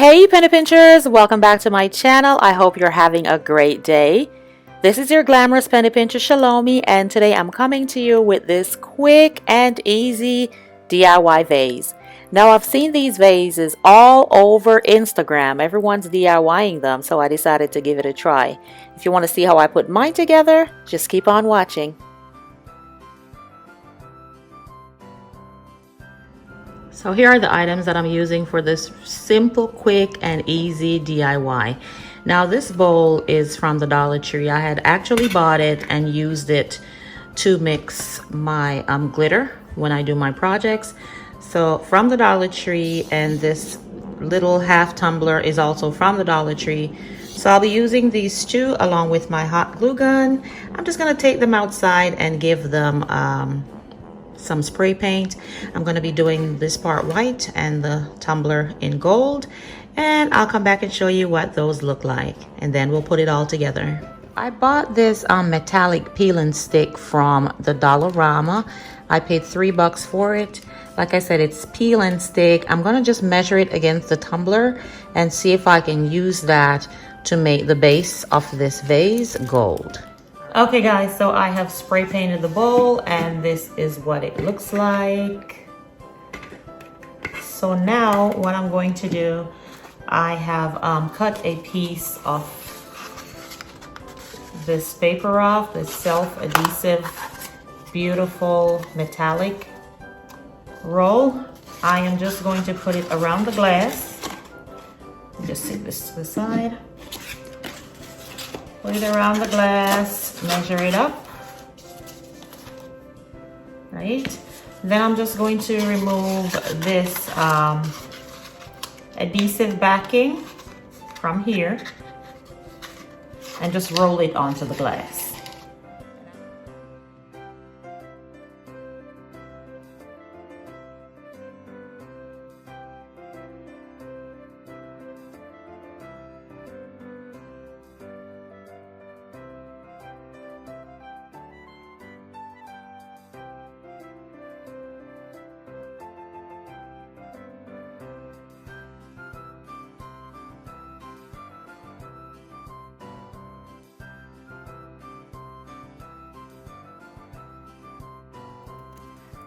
Hey penny pinchers, welcome back to my channel. I hope you're having a great day. This is your glamorous penny pincher Chelomie, and today I'm coming to you with this quick and easy DIY vase. Now I've seen these vases all over Instagram. Everyone's DIYing them, so I decided to give it a try. If you want to see how I put mine together, just keep on watching. So here are the items that I'm using for this simple, quick, and easy DIY. Now this bowl is from the Dollar Tree. I had actually bought it and used it to mix my glitter when I do my projects. So from the Dollar Tree, and this little half tumbler is also from the Dollar Tree. So I'll be using these two along with my hot glue gun. I'm just gonna take them outside and give them some spray paint. I'm going to be doing this part white and the tumbler in gold, and I'll come back and show you what those look like, and then we'll put it all together. I bought this metallic peeling stick from the Dollarama. I paid $3 for it. Like I said, it's peeling stick. I'm going to just measure it against the tumbler and see if I can use that to make the base of this vase gold. Okay guys, so I have spray painted the bowl and this is what it looks like. So now what I'm going to do, I have cut a piece of this paper off, this self-adhesive, beautiful metallic roll. I am just going to put it around the glass. Just set this to the side. Put it around the glass, measure it up, right? Then I'm just going to remove this adhesive backing from here and just roll it onto the glass.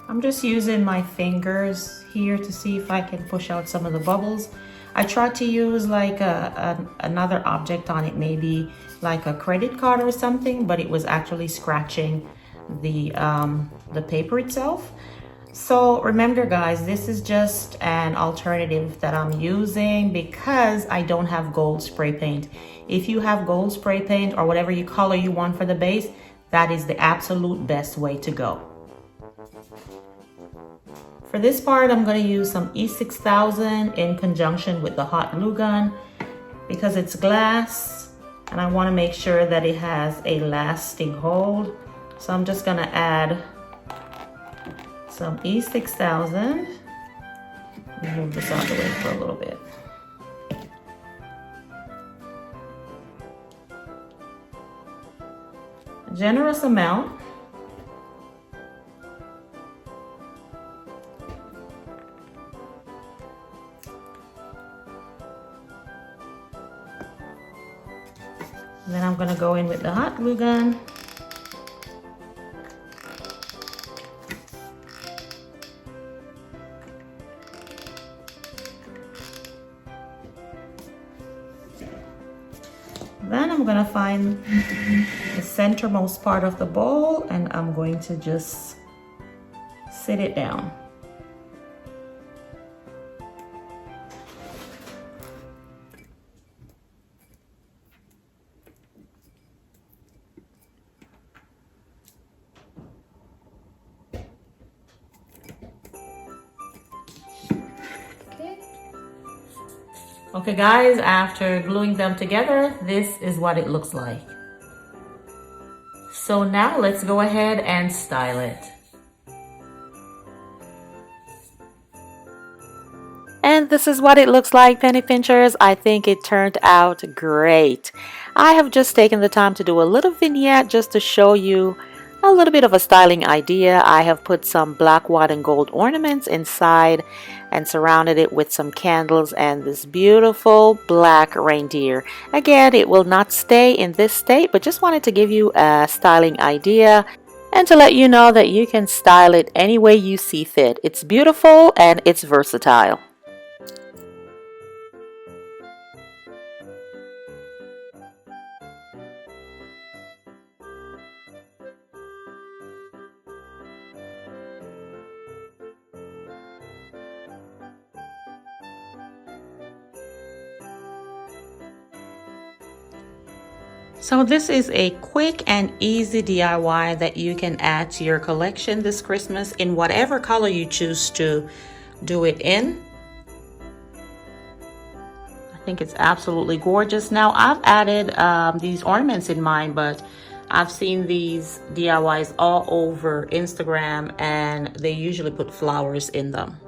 I'm just using my fingers here to see if I can push out some of the bubbles. I tried to use like another object on it, maybe like a credit card or something, but it was actually scratching the paper itself. So remember guys, this is just an alternative that I'm using because I don't have gold spray paint. If you have gold spray paint or whatever color you want for the base, that is the absolute best way to go. For this part, I'm going to use some E6000 in conjunction with the hot glue gun because it's glass and I want to make sure that it has a lasting hold. So I'm just going to add some E6000. Move this out of the way for a little bit. A generous amount. Then I'm going to go in with the hot glue gun. Then I'm going to find the centermost part of the bowl and I'm going to just sit it down. Okay guys, after gluing them together, this is what it looks like. So now let's go ahead and style it. And this is what it looks like, penny pinchers. I think it turned out great. I have just taken the time to do a little vignette just to show you a little bit of a styling idea. I have put some black, white, and gold ornaments inside, and surrounded it with some candles and this beautiful black reindeer. Again, it will not stay in this state, but just wanted to give you a styling idea and to let you know that you can style it any way you see fit. It's beautiful and it's versatile. So this is a quick and easy DIY that you can add to your collection this Christmas in whatever color you choose to do it in. I think it's absolutely gorgeous. Now I've added these ornaments in mine, but I've seen these DIYs all over Instagram and they usually put flowers in them.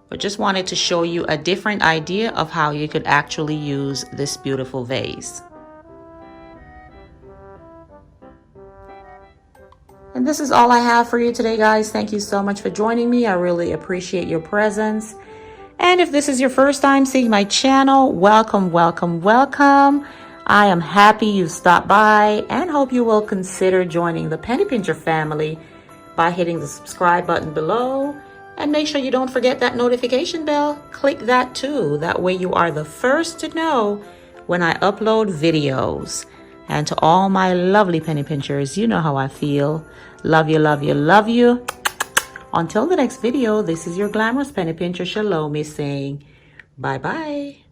But just wanted to show you a different idea of how you could actually use this beautiful vase. And this is all I have for you today, guys. Thank you so much for joining me. I really appreciate your presence. And if this is your first time seeing my channel, welcome, welcome, welcome. I am happy you stopped by and hope you will consider joining the Penny Pincher family by hitting the subscribe button below. And make sure you don't forget that notification bell. Click that too. That way you are the first to know when I upload videos. And to all my lovely penny pinchers, you know how I feel. Love you, love you, love you. Until the next video, this is your glamorous penny pincher, ChelomieC, saying bye-bye.